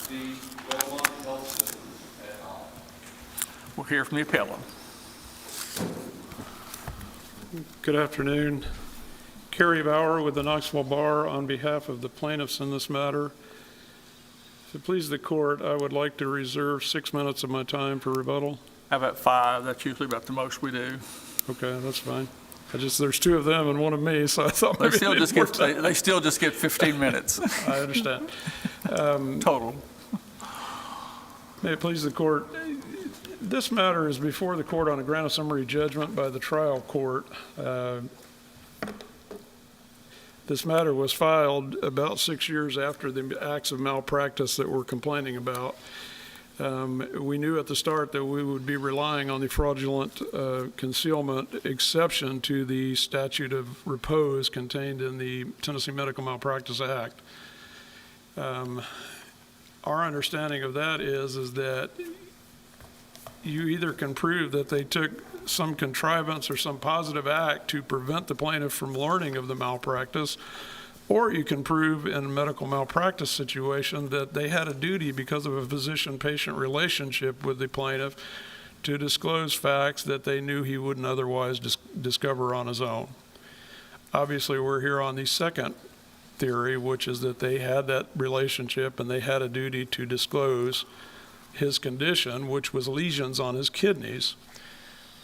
v. Wellmont Health Systems et al. We'll hear from the appellant. Good afternoon. Kerry Bauer with the Knoxville Bar on behalf of the plaintiffs in this matter. If it pleases the court, I would like to reserve 6 minutes of my time for rebuttal. How about 5? That's usually about the most we do. Okay, that's fine. There's 2 of them and 1 of me, so I thought They maybe still they'd just work get, they still just get 15 minutes I understand. total. May it please the court, this matter is before the court on a grant of summary judgment by the trial court. This matter was filed about 6 years after the acts of malpractice that we're complaining about. We knew at the start that we would be relying on the fraudulent concealment exception to the statute of repose contained in the Tennessee Medical Malpractice Act. Our understanding of that is that you either can prove that they took some contrivance or some positive act to prevent the plaintiff from learning of the malpractice, or you can prove in a medical malpractice situation that they had a duty because of a physician-patient relationship with the plaintiff to disclose facts that they knew he wouldn't otherwise discover on his own. Obviously, we're here on the second theory, which is that they had that relationship and they had a duty to disclose his condition, which was lesions on his kidneys.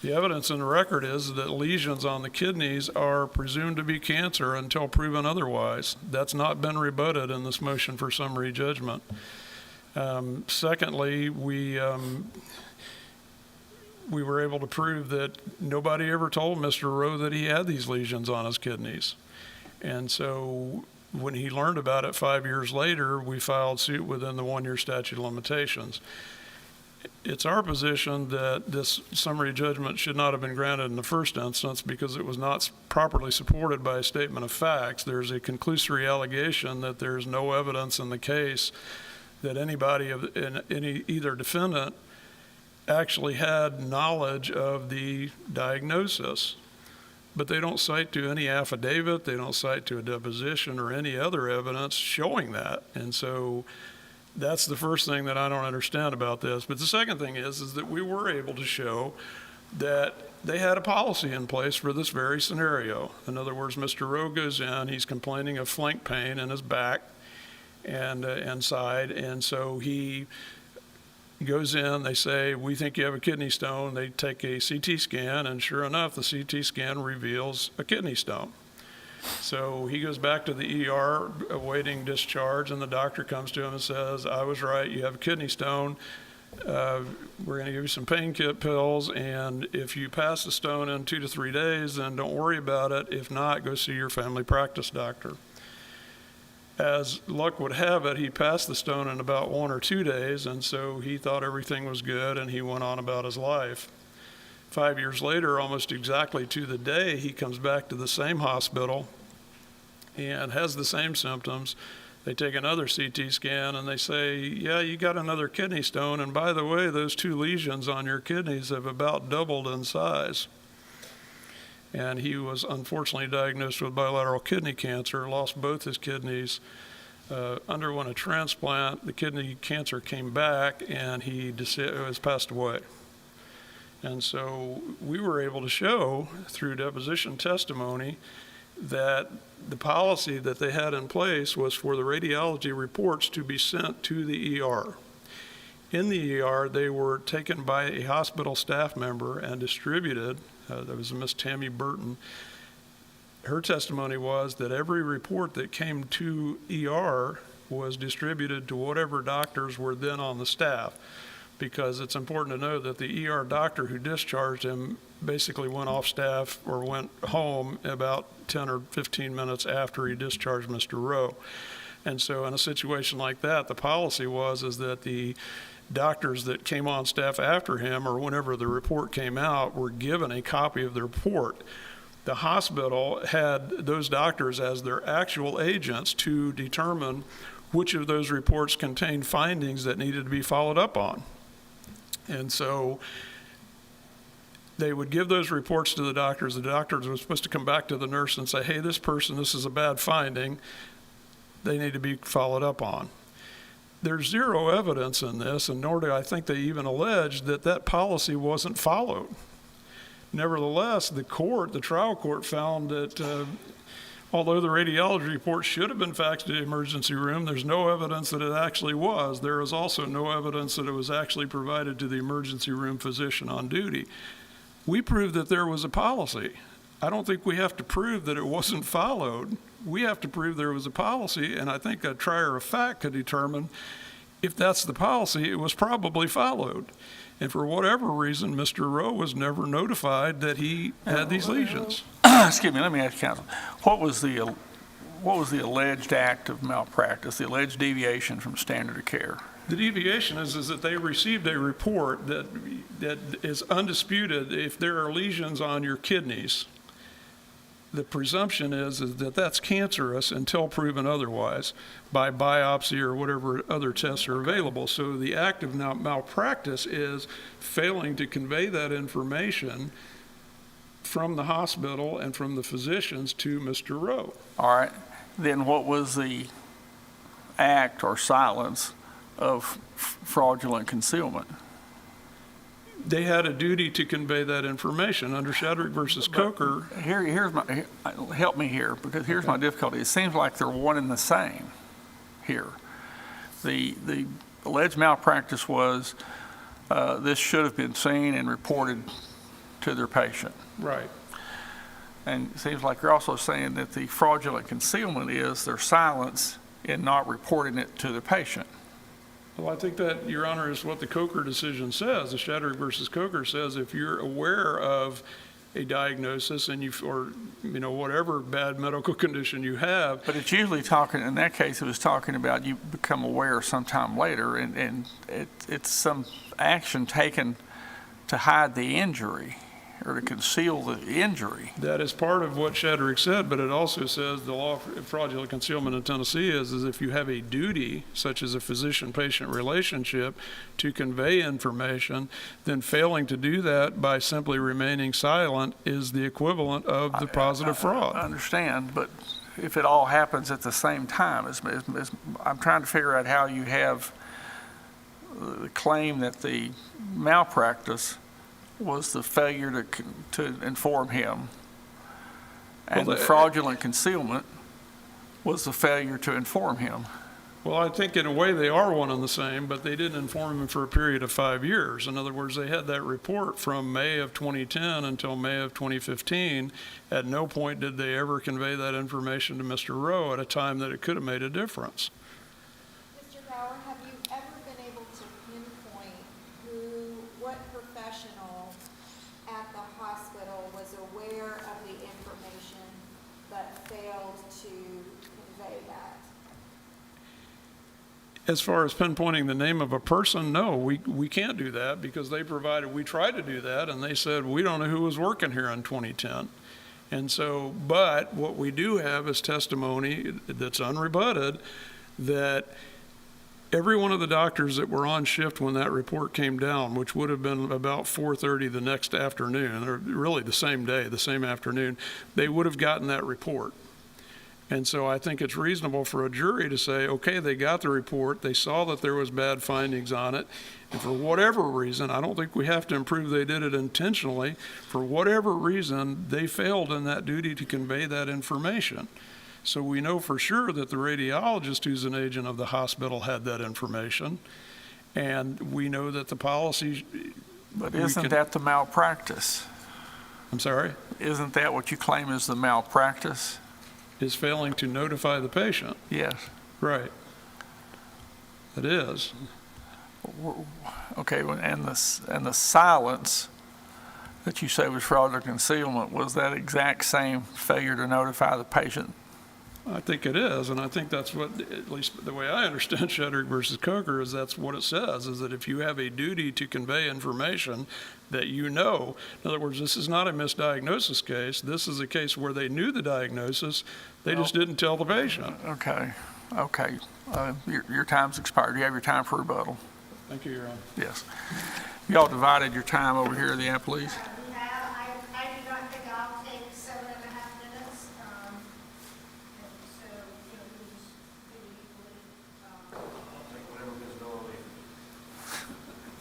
The evidence in the record is that lesions on the kidneys are presumed to be cancer until proven otherwise. That's not been rebutted in this motion for summary judgment. Secondly, we were able to prove that nobody ever told Mr. Rowe that he had these lesions on his kidneys. And so when he learned about it 5 years later, we filed suit within the 1-year statute of limitations. It's our position that this summary judgment should not have been granted in the first instance because it was not properly supported by a statement of facts. There's a conclusory allegation that there's no evidence in the case that anybody either defendant actually had knowledge of the diagnosis. But they don't cite to any affidavit, they don't cite to a deposition or any other evidence showing that. And so that's the first thing that I don't understand about this. But the second thing is that we were able to show that they had a policy in place for this very scenario. In other words, Mr. Rowe goes in, he's complaining of flank pain in his back and side, and so he goes in, they say, we think you have a kidney stone. They take a CT scan, and sure enough, the CT scan reveals a kidney stone. So he goes back to the ER awaiting discharge, and the doctor comes to him and says, I was right, you have a kidney stone. We're going to give you some pain pills, and if you pass the stone in 2 to 3 days, then don't worry about it. If not, go see your family practice doctor. As luck would have it, he passed the stone in about 1 or 2 days, and so he thought everything was good, and he went on about his life. 5 years later, almost exactly to the day, he comes back to the same hospital and has the same symptoms. They take another CT scan, and they say, yeah, you got another kidney stone, and by the way, those 2 lesions on your kidneys have about doubled in size. And he was unfortunately diagnosed with bilateral kidney cancer, lost both his kidneys, underwent a transplant. The kidney cancer came back, and he was passed away. And so we were able to show through deposition testimony that the policy that they had in place was for the radiology reports to be sent to the ER. In the ER, they were taken by a hospital staff member and distributed. That was Miss Tammy Burton. Her testimony was that every report that came to ER was distributed to whatever doctors were then on the staff, because it's important to know that the ER doctor who discharged him basically went off staff or went home about 10 or 15 minutes after he discharged Mr. Rowe. And so in a situation like that, the policy is that the doctors that came on staff after him, or whenever the report came out, were given a copy of the report. The hospital had those doctors as their actual agents to determine which of those reports contained findings that needed to be followed up on. And so they would give those reports to the doctors. The doctors were supposed to come back to the nurse and say, hey, this is a bad finding. They need to be followed up on. there's zero evidence in this, and nor do I think they even allege that that policy wasn't followed. Nevertheless, the trial court found that although the radiology report should have been faxed to the emergency room, there's no evidence that it actually was. There is also no evidence that it was actually provided to the emergency room physician on duty. We proved that there was a policy. I don't think we have to prove that it wasn't followed. We have to prove there was a policy, and I think a trier of fact could determine if that's the policy, it was probably followed. And for whatever reason, Mr. Rowe was never notified that he had these lesions. Excuse me, let me ask counsel, what was the alleged act of malpractice, the alleged deviation from standard of care? The deviation is that they received a report that is undisputed. If there are lesions on your kidneys, the presumption is that that's cancerous until proven otherwise by biopsy or whatever other tests are available. So the act of malpractice is failing to convey that information from the hospital and from the physicians to Mr. Rowe. All right, then what was the act or silence of fraudulent concealment? They had a duty to convey that information under Shadrick versus Coker. Help me here, because here's my difficulty. It seems like they're one and the same here. The alleged malpractice was this should have been seen and reported to their patient. Right. And it seems like you're also saying that the fraudulent concealment is their silence in not reporting it to the patient. Well, I think that, Your Honor, is what the Coker decision says. The Shadrick versus Coker says if you're aware of a diagnosis and whatever bad medical condition you have. But it's usually talking, in that case, it was talking about you become aware sometime later, and it's some action taken to hide the injury or to conceal the injury. That is part of what Shadrick said, but it also says the law of fraudulent concealment in Tennessee is if you have a duty, such as a physician-patient relationship, to convey information, then failing to do that by simply remaining silent is the equivalent of the positive fraud. I understand, but if it all happens at the same time, I'm trying to figure out how you have the claim that the malpractice was the failure to inform him, and the fraudulent concealment was the failure to inform him. Well, I think in a way they are one and the same, but they didn't inform him for a period of 5 years. In other words, they had that report from May of 2010 until May of 2015. At no point did they ever convey that information to Mr. Rowe at a time that it could have made a difference. Mr. Bauer, have you ever been able to pinpoint what professional at the hospital was aware of the information but failed to convey that? As far as pinpointing the name of a person, no, we can't do that because we tried to do that and they said, we don't know who was working here in 2010. And so, but what we do have is testimony that's unrebutted that every one of the doctors that were on shift when that report came down, which would have been about 4:30 the next afternoon, or really the same day, the same afternoon, they would have gotten that report. And so I think it's reasonable for a jury to say, okay, they got the report, they saw that there was bad findings on it, and for whatever reason, I don't think we have to prove they did it intentionally, for whatever reason, they failed in that duty to convey that information. So we know for sure that the radiologist who's an agent of the hospital had that information, and we know that the policy... But isn't that the malpractice? I'm sorry? Isn't that what you claim is the malpractice? Is failing to notify the patient. Yes. Right. It is. Okay, and the silence that you say was fraudulent concealment, was that exact same failure to notify the patient? I think it is, and I think that's what, at least the way I understand Shadrick versus Coker, is that's what it says, is that if you have a duty to convey information that you know, in other words, this is not a misdiagnosis case, this is a case where they knew the diagnosis, they just didn't tell the patient. Okay. Your time's expired. You have your time for rebuttal. Thank you, Your Honor. Yes. You all divided your time over here, the appellees? I do not think I'll take 7.5 minutes. So, who's equally?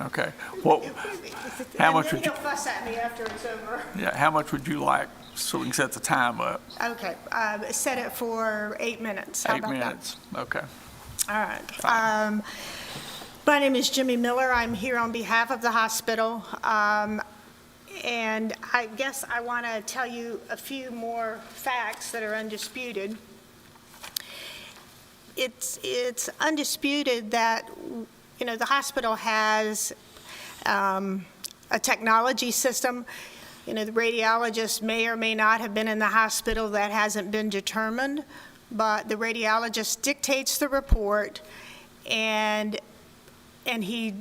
Okay. Well, how much would you, He'll fuss at me after it's over. yeah, how much would you like so we can set the time up? Okay, set it for 8 minutes. How 8 about that? minutes. Okay. All right. My name is Jimmy Miller. I'm here on behalf of the hospital. And I guess I want to tell you a few more facts that are undisputed. It's undisputed that, you know, the hospital has a technology system. You know, the radiologist may or may not have been in the hospital. That hasn't been determined, but the radiologist dictates the report, and he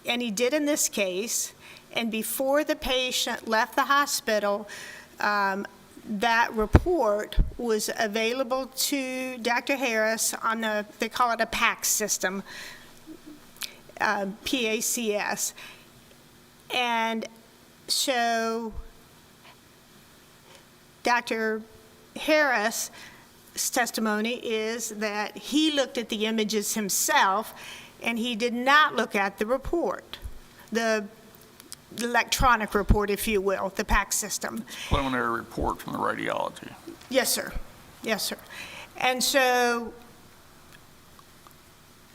did in this case. And before the patient left the hospital, that report was available to Dr. Harris on they call it a PACS system, PACS. And so Dr. Harris' testimony is that he looked at the images himself, and he did not look at the report, the electronic report, if you will, the PACS system. Preliminary report from the radiology. Yes, sir. Yes, sir. And so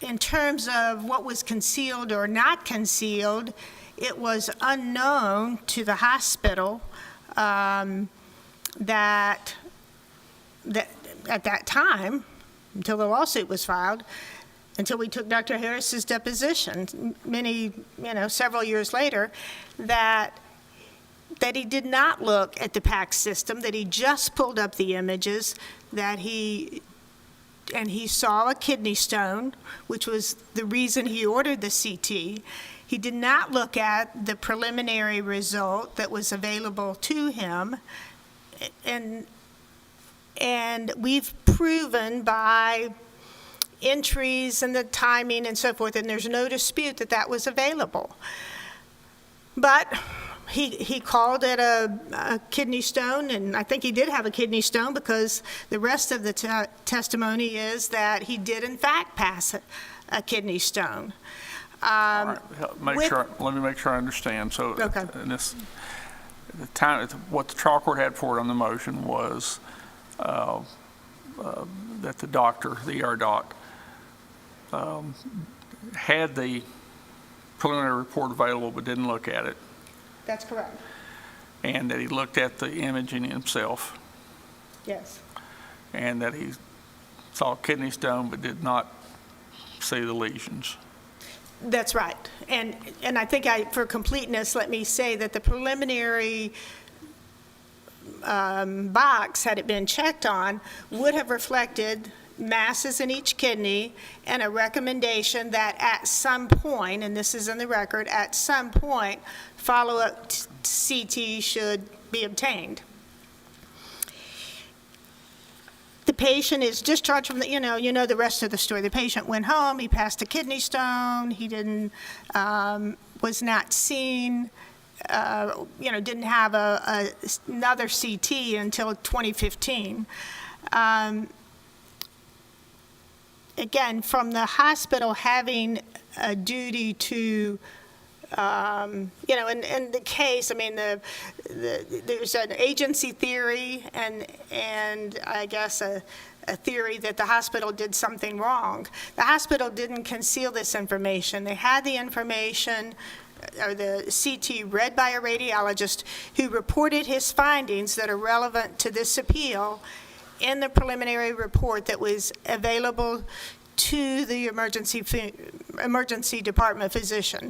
in terms of what was concealed or not concealed, it was unknown to the hospital that at that time, until the lawsuit was filed, until we took Dr. Harris's deposition, several years later, that he did not look at the PACS system, that he just pulled up the images, and he saw a kidney stone, which was the reason he ordered the CT. He did not look at the preliminary result that was available to him, and we've proven by entries and the timing and so forth, and there's no dispute that that was available. But he called it a kidney stone, and I think he did have a kidney stone, because the rest of the testimony is that he did in fact pass a kidney stone. All right. Let me make sure I understand. So Okay. in this, what the trial court had for it on the motion was that the doctor, the ER doc, had the preliminary report available but didn't look at it, That's correct. and that he looked at the imaging himself, Yes. and that he saw a kidney stone but did not see the lesions. That's right. And I think for completeness, let me say that the preliminary box, had it been checked on, would have reflected masses in each kidney and a recommendation that at some point, and this is in the record, at some point, follow-up CT should be obtained. The patient is discharged from you know the rest of the story. The patient went home, he passed a kidney stone, he was not seen, didn't have another CT until 2015. Again, from the hospital having a duty to, in the case, I mean, there's an agency theory and I guess a theory that the hospital did something wrong. The hospital didn't conceal this information. They had the information, or the CT, read by a radiologist who reported his findings that are relevant to this appeal in the preliminary report that was available to the emergency department physician.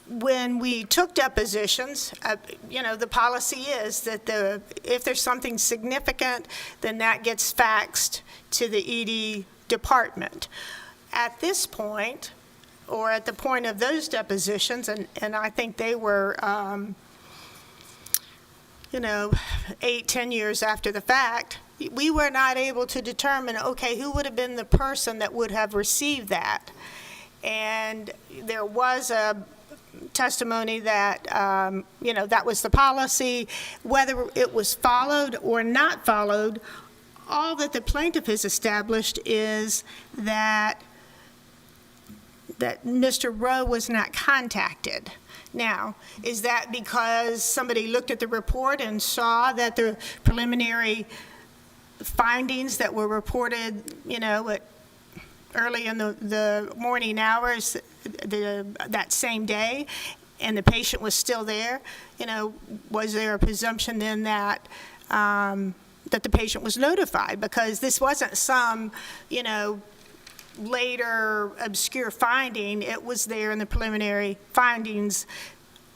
When we took depositions, the policy is that if there's something significant, then that gets faxed to the ED department. At this point, or at the point of those depositions, and I think they were 8-10 years after the fact, we were not able to determine, okay, who would have been the person that would have received that. And there was a testimony that, that was the policy. Whether it was followed or not followed, all that the plaintiff has established is that that Mr. Rowe was not contacted. Now, is that because somebody looked at the report and saw that the preliminary findings that were reported, early in the morning hours that same day, and the patient was still there? Was there a presumption then that that the patient was notified? Because this wasn't some, later obscure finding. It was there in the preliminary findings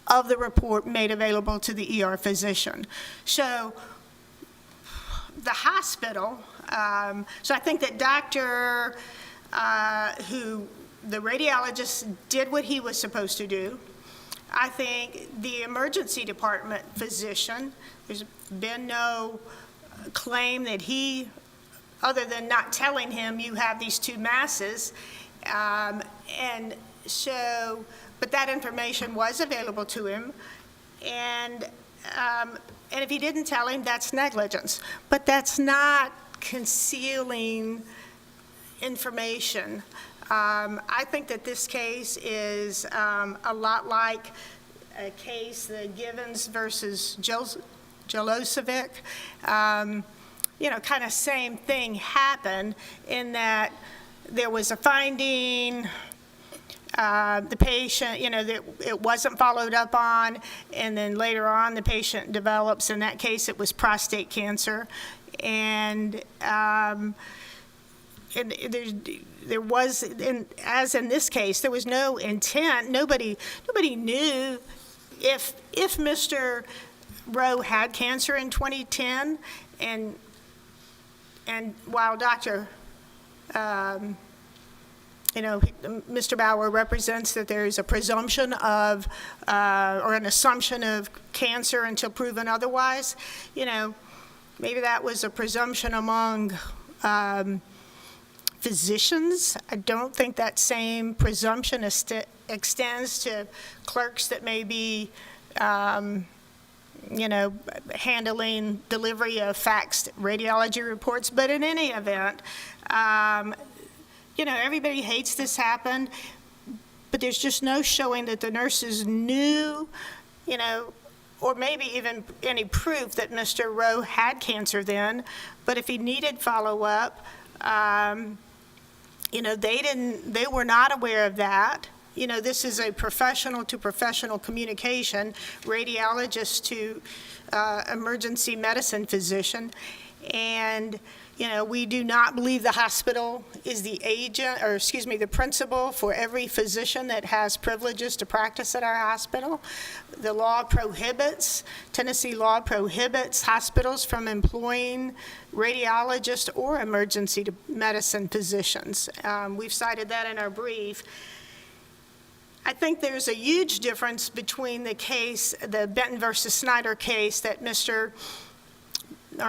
of the report made available to the ER physician. So the hospital, so I think that the radiologist did what he was supposed to do. I think the emergency department physician, there's been no claim that he, other than not telling him you have these two masses, and so, but that information was available to him, and if he didn't tell him, that's negligence. But that's not concealing information. I think that this case is a lot like a case, the Givens versus Jolosevic. Kind of same thing happened in that there was a finding, the patient, that it wasn't followed up on, and then later on the patient develops, in that case it was prostate cancer, and there was, as in this case, there was no intent. Nobody knew if Mr. Rowe had cancer in 2010, and while Mr. Bauer represents that there is a presumption of, or an assumption of cancer until proven otherwise, maybe that was a presumption among physicians. I don't think that same presumption extends to clerks that may be, handling delivery of faxed radiology reports. But in any event, everybody hates this happened, but there's just no showing that the nurses knew, or maybe even any proof that Mr. Rowe had cancer then. But if he needed follow-up, they were not aware of that. This is a professional to professional communication, radiologist to emergency medicine physician. And, we do not believe the hospital is the agent, or the principal for every physician that has privileges to practice at our hospital. The law prohibits, Tennessee law prohibits hospitals from employing radiologists or emergency medicine physicians. We've cited that in our brief. I think there's a huge difference between the case, the Benton versus Snyder case that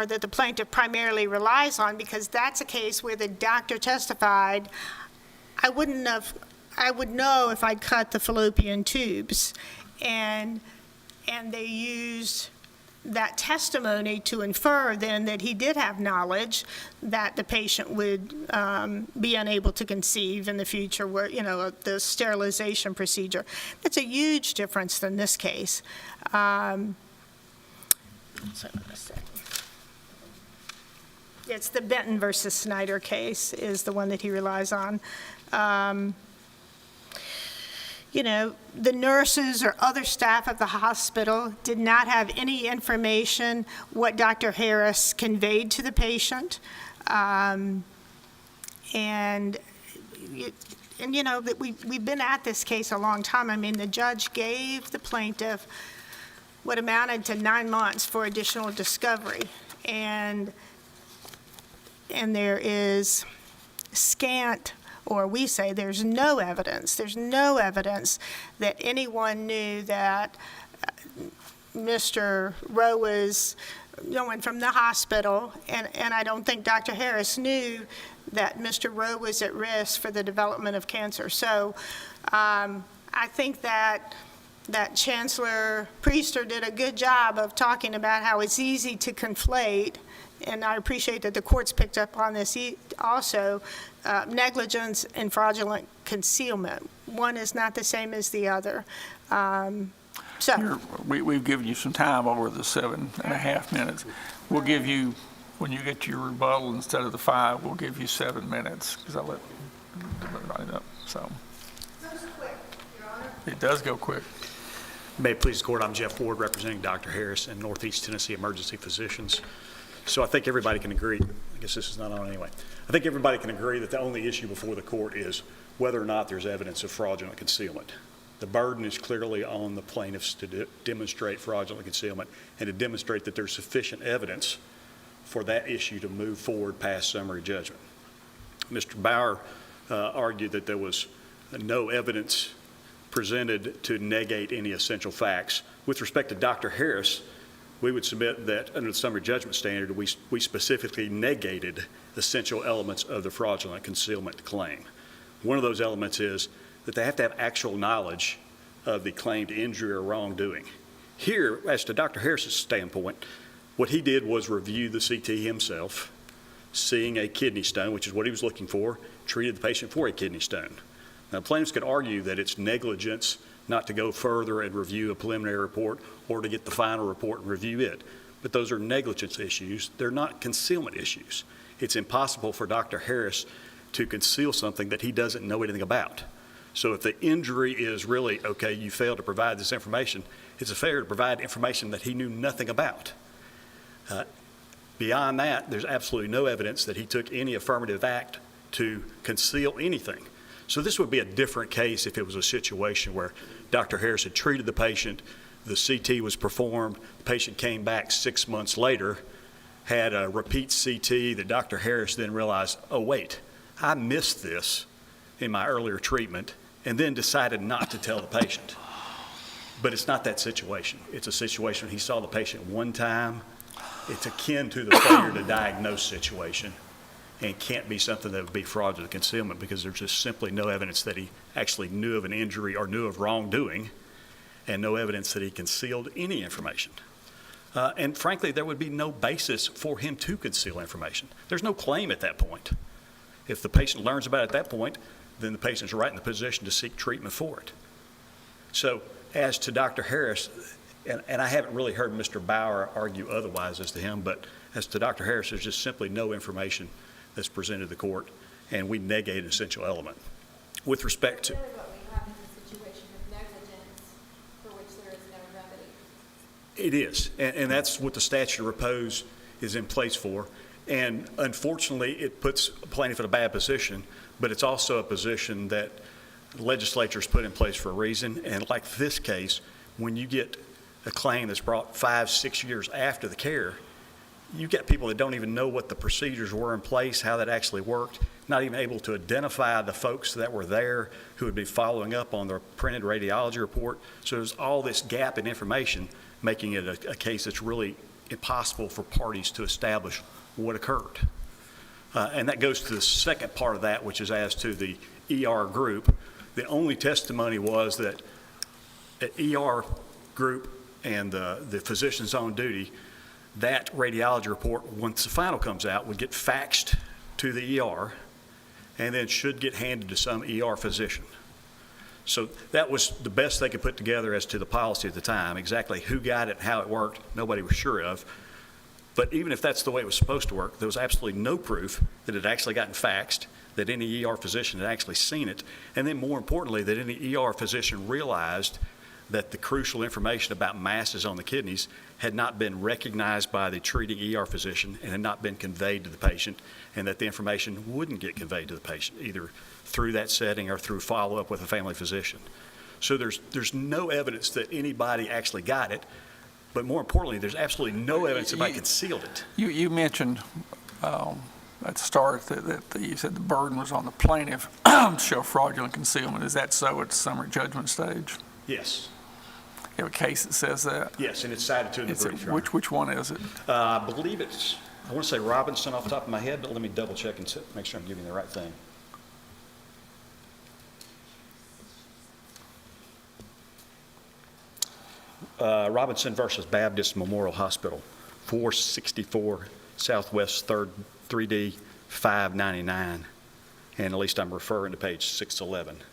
that the plaintiff primarily relies on, because that's a case where the doctor testified, I would know if I'd cut the fallopian tubes, and they used that testimony to infer then that he did have knowledge that the patient would be unable to conceive in the future, where, the sterilization procedure. That's a huge difference than this case. It's the Benton versus Snyder case is the one that he relies on. The nurses or other staff of the hospital did not have any information what Dr. Harris conveyed to the patient. We've been at this case a long time. I mean, the judge gave the plaintiff what amounted to 9 months for additional discovery. And there is scant, or we say there's no evidence that anyone knew that Mr. Rowe was going from the hospital, and I don't think Dr. Harris knew that Mr. Rowe was at risk for the development of cancer. So I think that Chancellor Priester did a good job of talking about how it's easy to conflate and I appreciate that the courts picked up on this also, negligence and fraudulent concealment. One is not the same as the other. We've given you some time over the 7.5 minutes. We'll give you, when you get to your rebuttal, instead of the 5, we'll give you 7 minutes, because I let everybody know, so. It goes quick, Your Honor. It does go quick. May it please the court, I'm Jeff Ward, representing Dr. Harris and Northeast Tennessee Emergency Physicians. So I think everybody can agree, I guess this is not on anyway. I think everybody can agree that the only issue before the court is whether or not there's evidence of fraudulent concealment. The burden is clearly on the plaintiffs to demonstrate fraudulent concealment and to demonstrate that there's sufficient evidence for that issue to move forward past summary judgment. Mr. Bauer argued that there was no evidence presented to negate any essential facts. With respect to Dr. Harris, we would submit that under the summary judgment standard, we specifically negated essential elements of the fraudulent concealment claim. One of those elements is that they have to have actual knowledge of the claimed injury or wrongdoing. Here, as to Dr. Harris's standpoint, what he did was review the CT himself, seeing a kidney stone, which is what he was looking for, treated the patient for a kidney stone. Now, plaintiffs could argue that it's negligence not to go further and review a preliminary report or to get the final report and review it. But those are negligence issues. They're not concealment issues. It's impossible for Dr. Harris to conceal something that he doesn't know anything about. So if the injury is really, okay, you failed to provide this information, it's a failure to provide information that he knew nothing about. Beyond that, there's absolutely no evidence that he took any affirmative act to conceal anything. So this would be a different case if it was a situation where Dr. Harris had treated the patient, the CT was performed, the patient came back 6 months later, had a repeat CT that Dr. Harris then realized, oh wait, I missed this in my earlier treatment, and then decided not to tell the patient. But it's not that situation. It's a situation he saw the patient one time. It's akin to the failure to diagnose situation, and can't be something that would be fraudulent concealment because there's just simply no evidence that he actually knew of an injury or knew of wrongdoing, and no evidence that he concealed any information. And frankly, there would be no basis for him to conceal information. There's no claim at that point. If the patient learns about it at that point, then the patient's right in the position to seek treatment for it. So as to Dr. Harris, and I haven't really heard Mr. Bauer argue otherwise as to him, but as to Dr. Harris, there's just simply no information that's presented to the court, and we negate an essential element. With respect to... Really what we have is a situation of negligence for which there is no remedy. It is, and that's what the statute of repose is in place for. And unfortunately, it puts a plaintiff in a bad position, but it's also a position that the legislature's put in place for a reason. And like this case, when you get a claim that's brought 5-6 years after the care, you get people that don't even know what the procedures were in place, how that actually worked, not even able to identify the folks that were there who would be following up on their printed radiology report. So there's all this gap in information, making it a case that's really impossible for parties to establish what occurred. And that goes to the second part of that, which is as to the ER group. The only testimony was that an ER group and the physicians on duty, that radiology report, once the final comes out, would get faxed to the ER and then should get handed to some ER physician. So that was the best they could put together as to the policy at the time. Exactly who got it, how it worked, nobody was sure of. But even if that's the way it was supposed to work, there was absolutely no proof that it had actually gotten faxed, that any ER physician had actually seen it, and then more importantly, that any ER physician realized that the crucial information about masses on the kidneys had not been recognized by the treating ER physician and had not been conveyed to the patient, and that the information wouldn't get conveyed to the patient, either through that setting or through follow-up with a family physician. So there's no evidence that anybody actually got it, but more importantly, there's absolutely no evidence that anybody concealed it. You mentioned at the start that you said the burden was on the plaintiff to show fraudulent concealment. Is that so at the summary judgment stage? Yes. You have a case that says that? Yes, and it's cited to in the brief. Which one is it? I believe it's, I want to say Robinson off the top of my head, but let me double check and make sure I'm giving you the right thing. Robinson versus Baptist Memorial Hospital, 464 Southwest 3rd, 3D 599, and at least I'm referring to page 611.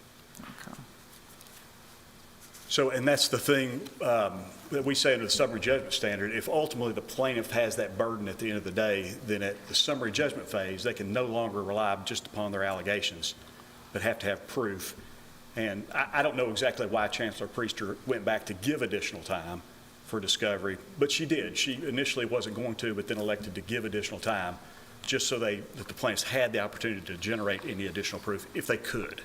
So, and that's the thing that we say under the summary judgment standard. If ultimately the plaintiff has that burden at the end of the day, then at the summary judgment phase, they can no longer rely just upon their allegations, but have to have proof. And I don't know exactly why Chancellor Priester went back to give additional time for discovery, but she did. She initially wasn't going to, but then elected to give additional time just so that the plaintiffs had the opportunity to generate any additional proof if they could.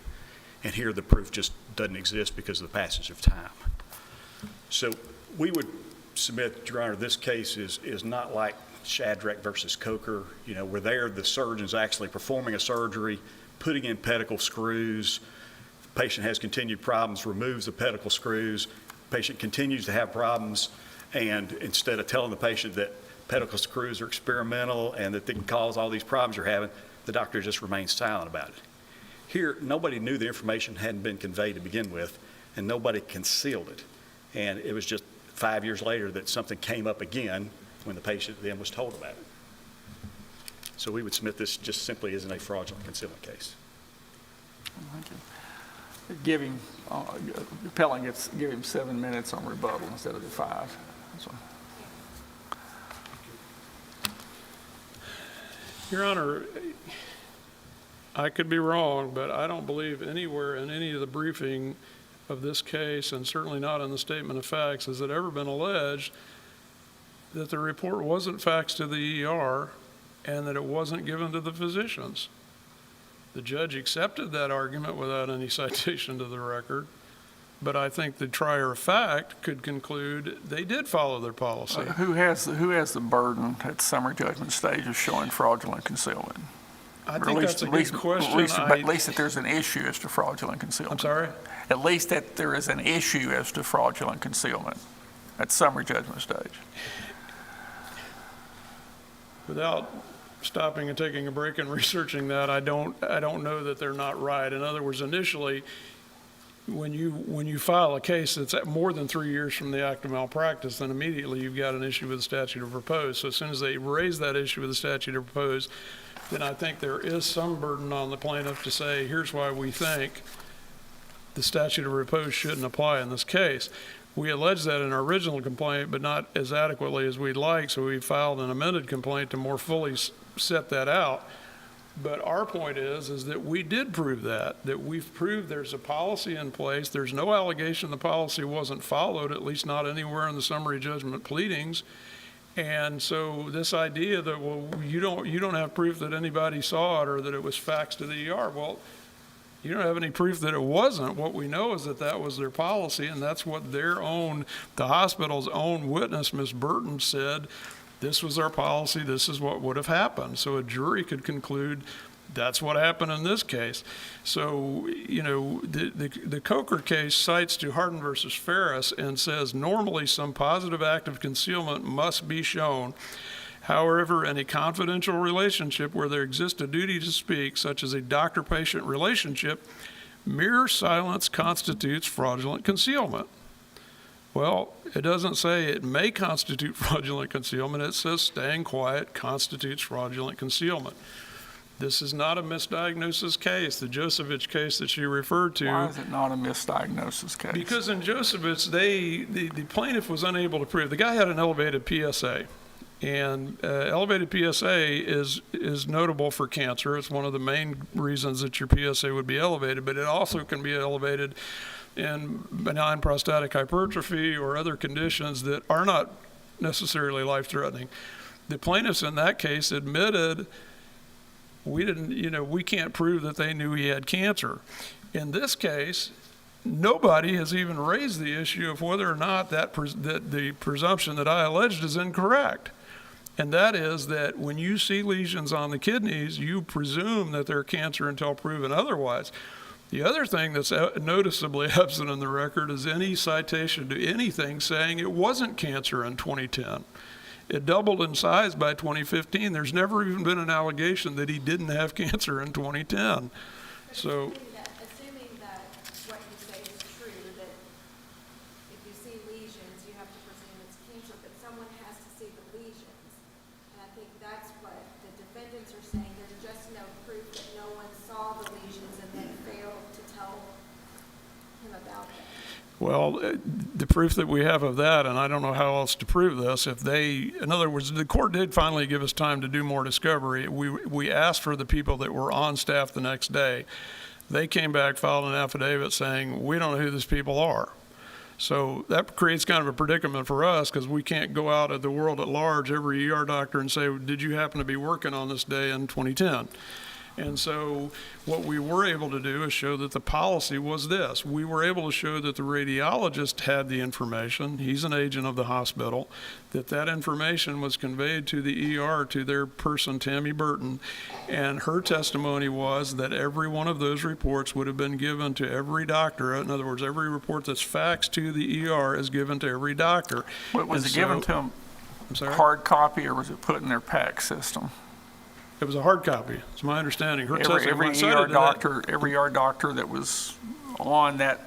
And here the proof just doesn't exist because of the passage of time. So we would submit, Your Honor, this case is not like Shadrack versus Coker, where there the surgeon's actually performing a surgery, putting in pedicle screws, the patient has continued problems, removes the pedicle screws, patient continues to have problems, and instead of telling the patient that pedicle screws are experimental and that they can cause all these problems you're having, the doctor just remains silent about it. Here, nobody knew the information hadn't been conveyed to begin with, and nobody concealed it. And it was just 5 years later that something came up again when the patient then was told about it. So we would submit this just simply isn't a fraudulent concealment case. Thank you. Give him, appellant give him 7 minutes on rebuttal instead of the 5. So. Your Honor, I could be wrong, but I don't believe anywhere in any of the briefing of this case, and certainly not in the statement of facts, has it ever been alleged that the report wasn't faxed to the ER and that it wasn't given to the physicians. The judge accepted that argument without any citation to the record, but I think the trier of fact could conclude they did follow their policy. Who has the burden at the summary judgment stage of showing fraudulent concealment? I think that's a good question. At least that there's an issue as to fraudulent concealment. I'm sorry? At least that there is an issue as to fraudulent concealment at summary judgment stage. Without stopping and taking a break and researching that, I don't know that they're not right. In other words, initially, when you file a case that's at more than 3 years from the act of malpractice, then immediately you've got an issue with the statute of repose. So as soon as they raise that issue with the statute of repose, then I think there is some burden on the plaintiff to say, here's why we think the statute of repose shouldn't apply in this case. We allege that in our original complaint, but not as adequately as we'd like, so we filed an amended complaint to more fully set that out. But our point is that we did prove that we've proved there's a policy in place. There's no allegation the policy wasn't followed, at least not anywhere in the summary judgment pleadings. And so this idea that, well, you don't have proof that anybody saw it or that it was faxed to the ER, well, you don't have any proof that it wasn't. What we know is that that was their policy, and that's what the hospital's own witness, Ms. Burton, said. This was our policy, this is what would have happened. So a jury could conclude that's what happened in this case. So, the Coker case cites to Hardin versus Ferris and says normally some positive act of concealment must be shown. However, in a confidential relationship where there exists a duty to speak, such as a doctor-patient relationship, mere silence constitutes fraudulent concealment. Well, it doesn't say it may constitute fraudulent concealment. It says staying quiet constitutes fraudulent concealment. This is not a misdiagnosis case. The Josevich case that she referred to. Why is it not a misdiagnosis case? Because in Josevich, the plaintiff was unable to prove. The guy had an elevated PSA. And elevated PSA is notable for cancer. It's one of the main reasons that your PSA would be elevated, but it also can be elevated in benign prostatic hypertrophy or other conditions that are not necessarily life-threatening. The plaintiffs in that case admitted we can't prove that they knew he had cancer. In this case, nobody has even raised the issue of whether or not that the presumption that I alleged is incorrect. And that is that when you see lesions on the kidneys, you presume that they're cancer until proven otherwise. The other thing that's noticeably absent in the record is any citation to anything saying it wasn't cancer in 2010. It doubled in size by 2015. There's never even been an allegation that he didn't have cancer in 2010. So. Assuming that what you say is true, that if you see lesions, you have to presume it's cancer, but someone has to see the lesions. And I think that's Well, the proof that we have of that, and I don't know how else to prove this, in other words, the court did finally give us time to do more discovery. We asked for the people that were on staff the next day. They came back, filed an affidavit saying, we don't know who these people are. So that creates kind of a predicament for us because we can't go out at the world at large, every ER doctor, and say, did you happen to be working on this day in 2010? And so what we were able to do is show that the policy was this. We were able to show that the radiologist had the information, he's an agent of the hospital, that information was conveyed to the ER, to their person, Tammy Burton, and her testimony was that every one of those reports would have been given to every doctor. In other words, every report that's faxed to the ER is given to every doctor. Was it given to them I'm sorry? hard copy, or was it put in their PACS system? It was a hard copy, it's my understanding. Her Every testimony ER cited that. doctor that was on that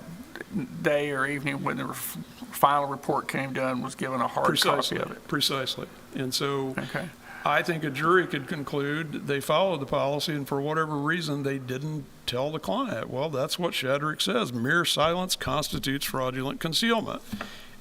day or evening when the final report came done was given a hard copy of it. Precisely. And so Okay. I think a jury could conclude they followed the policy and for whatever reason they didn't tell the client. Well, that's what Shadrick says. Mere silence constitutes fraudulent concealment.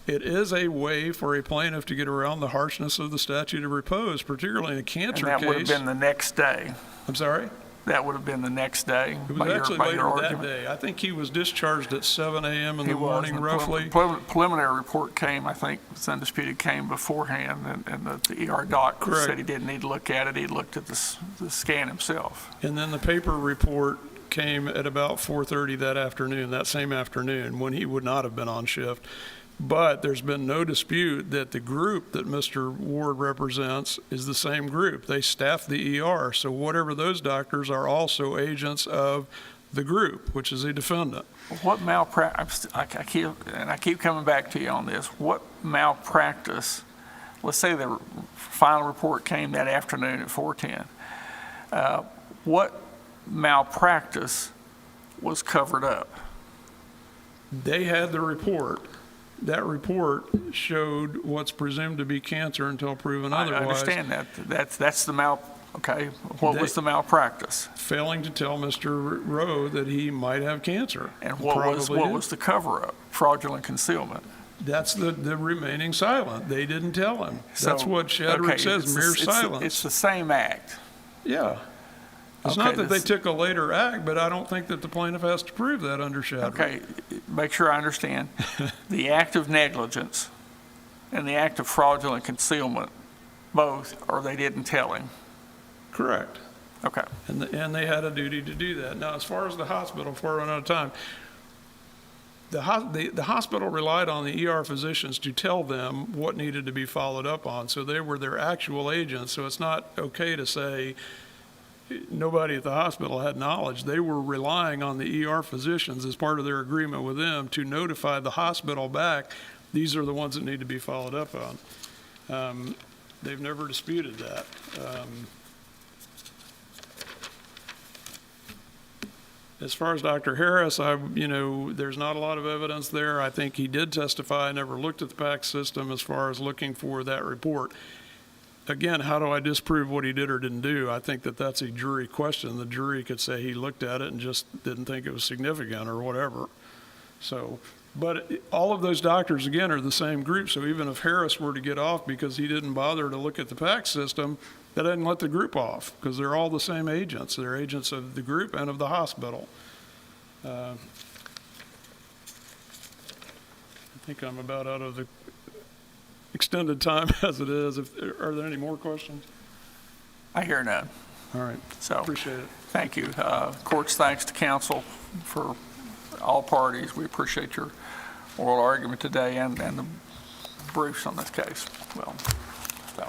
It is a way for a plaintiff to get around the harshness of the statute of repose, particularly in a cancer And that would have case. been the next day. I'm sorry? That would have been the next day. It by was your- actually by your later that argument. day. I think he was discharged at 7 a.m. in He the was, morning and roughly. Preliminary report came, I think, it's undisputed, came beforehand, and the ER doc Correct. said he didn't need to look at it. He looked at the scan himself. And then the paper report came at about 4:30 that afternoon, that same afternoon, when he would not have been on shift. But there's been no dispute that the group that Mr. Ward represents is the same group. They staff the ER, so whatever those doctors are also agents of the group, which is a defendant. What malpractice, I keep coming back to you on this, what malpractice, let's say the final report came that afternoon at 4:10, what malpractice was covered up? They had the report. That report showed what's presumed to be cancer until proven otherwise. I understand that. That's the okay. What was the malpractice? Failing to tell Mr. Rowe that he might have cancer. And what Probably did. was the cover-up? Fraudulent concealment. That's the remaining silent. They didn't tell him. That's So, what Shadrick okay, says, mere silence. It's the same act. Yeah. It's Okay, not that they this- took a later act, but I don't think that the plaintiff has to prove that under Shadrick. Okay, make sure I understand. The act of negligence and the act of fraudulent concealment, both, or they didn't tell him? Correct. Okay. And they had a duty to do that. Now, as far as the hospital, before I run out of time, the hospital relied on the ER physicians to tell them what needed to be followed up on. So they were their actual agents. So it's not okay to say nobody at the hospital had knowledge. They were relying on the ER physicians as part of their agreement with them to notify the hospital back, these are the ones that need to be followed up on. They've never disputed that. As far as Dr. Harris, there's not a lot of evidence there. I think he did testify. I never looked at the PACS system as far as looking for that report. Again, how do I disprove what he did or didn't do? I think that that's a jury question. The jury could say he looked at it and just didn't think it was significant or whatever. So, but all of those doctors, again, are the same group. So even if Harris were to get off because he didn't bother to look at the PACS system, that doesn't let the group off because they're all the same agents. They're agents of the group and of the hospital. I think I'm about out of the extended time as it is. Are there any more questions? I hear none. All right. So, Appreciate it. thank you. Court's thanks to counsel for all parties. We appreciate your oral argument today and the briefs on this case. Well, so,